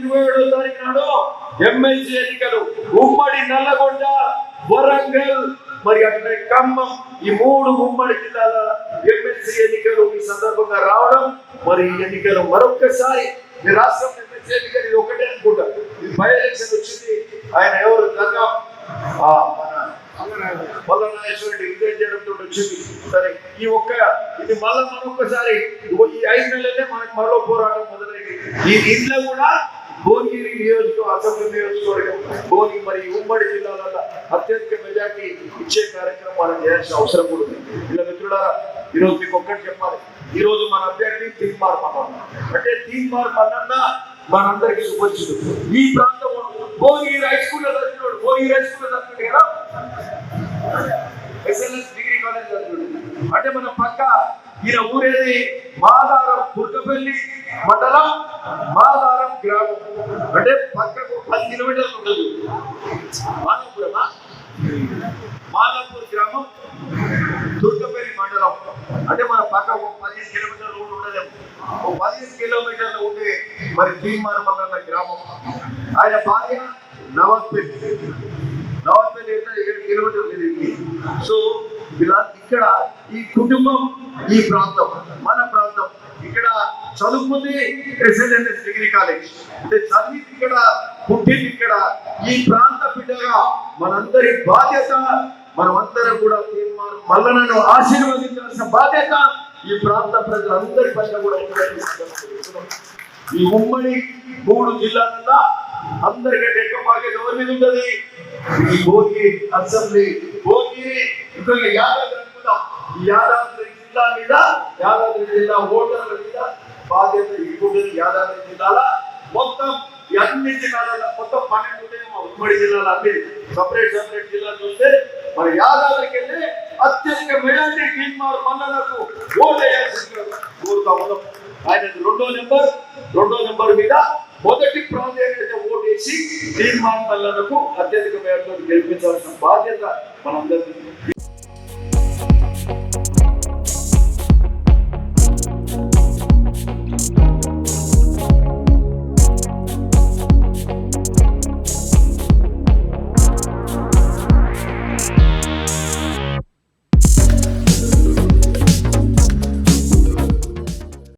27వ తారీఖు నాడు ఎమ్మెల్సీ ఎన్నికలు ఉమ్మడి నల్లగొండ, వరంగల్ మరి అట్లా ఖమ్మం, ఈ 3 ఉమ్మడి జిల్లాల ఎమ్మెల్సీ ఎన్నికలు ఈ సందర్భంగా రావడం, మరి ఈ ఎన్నికలు మరొక్కసారి ఈ రాష్ట్రం ఎమ్మెల్సీ ఎన్నికలు ఇది ఒకటే అనుకుంటా. ఇది బై ఎలక్షన్ వచ్చింది. ఆయన ఎవరు గంగా మల్లనాగేశ్వరరెడ్డి రిజైన్ చేయడంతో వచ్చింది. సరే, ఇది మరొక్కసారి ఈ 5 నెలలే మనకు మరో పోరాటం మొదలైంది. ఈ ఇంట్లో కూడా భువనగిరి అసెంబ్లీ నియోజకవర్గం, భువనగిరి మరి ఉమ్మడి జిల్లాలలో అత్యధిక మెజార్టీ ఇచ్చే కార్యక్రమం మనం చేయాల్సిన అవసరం కూడా ఉంది. ఇలా మిత్రులారా, ఈరోజు మీకు ఒక్కటి చెప్పాలి. ఈ రోజు మన అభ్యర్థి తీన్మార్ మల్లన్న. అంటే తీన్మార్ మల్లన్న మనందరికీ సుపరిచితుడు. ఈ ప్రాంతం భువనగిరి హై స్కూల్లో చదివినాడు. భువనగిరి హై స్కూల్లో చదివినాడు కదా, ఎస్ఎల్ఎస్ డిగ్రీ కాలేజ్ చదివినాడు. అంటే మన పక్క ఈయన ఊరేది మాదారం, దుర్గపల్లి మండలం, మాదారం గ్రామం. అంటే పక్కకు 10 కిలోమీటర్లు ఉండదు. మాదాపూర్ గ్రామం, దుర్గపల్లి మండలం. అంటే మన పక్క 15 కిలోమీటర్లు ఉండదేమో. 15 కిలోమీటర్లు ఉండే మరి తీన్మార్ మల్లన్న గ్రామం. ఆయన భార్య నవాజ్పల్లి 7 కిలోమీటర్లు ఇది. సో ఇలా ఇక్కడ ఈ కుటుంబం, ఈ ప్రాంతం, మన ప్రాంతం, ఇక్కడ చదువుకుంది ఎస్ఎల్ఎన్ఎస్ డిగ్రీ కాలేజ్. అంటే చదివి ఇక్కడ, పుట్టింది ఇక్కడ. ఈ ప్రాంత బిడ్డగా మనందరి బాధ్యత, మనమందరం కూడా తీన్మార్ మల్లన్నను ఆశీర్వదించాల్సిన బాధ్యత ఈ ప్రాంత ప్రజలందరి పైన కూడా ఉందని. ఈ ఉమ్మడి 3 జిల్లాలలో అందరికంటే ఎక్కువ బాధ్యత ఎవరి మీద ఉంటుంది? ఈ భువనగిరి అసెంబ్లీ, భువనగిరి ఇక్కడ యాదాద్రి అనుకుందాం. ఈ యాదాద్రి జిల్లా మీద, యాదాద్రి జిల్లా ఓటర్ల మీద బాధ్యత ఇప్పుడు యాదాద్రి జిల్లాల మొత్తం అన్ని జిల్లాలలో మొత్తం 12 ఉమ్మడి జిల్లాలు అన్ని సపరేట్ జిల్లాలు చూస్తే మన యాదాద్రికి వెళ్ళి అత్యధిక మెజారిటీ తీన్మార్ మల్లన్నకు ఓటు వేయాల్సిందిగా కోరుతా ఉన్నాం. ఆయన 2వ నెంబర్ మీద మొదటి ప్రాధాన్యత ఓటేసి తీన్మార్ మల్లన్నకు అత్యధిక మేరతో గెలిపించాల్సిన బాధ్యత మనందరికీ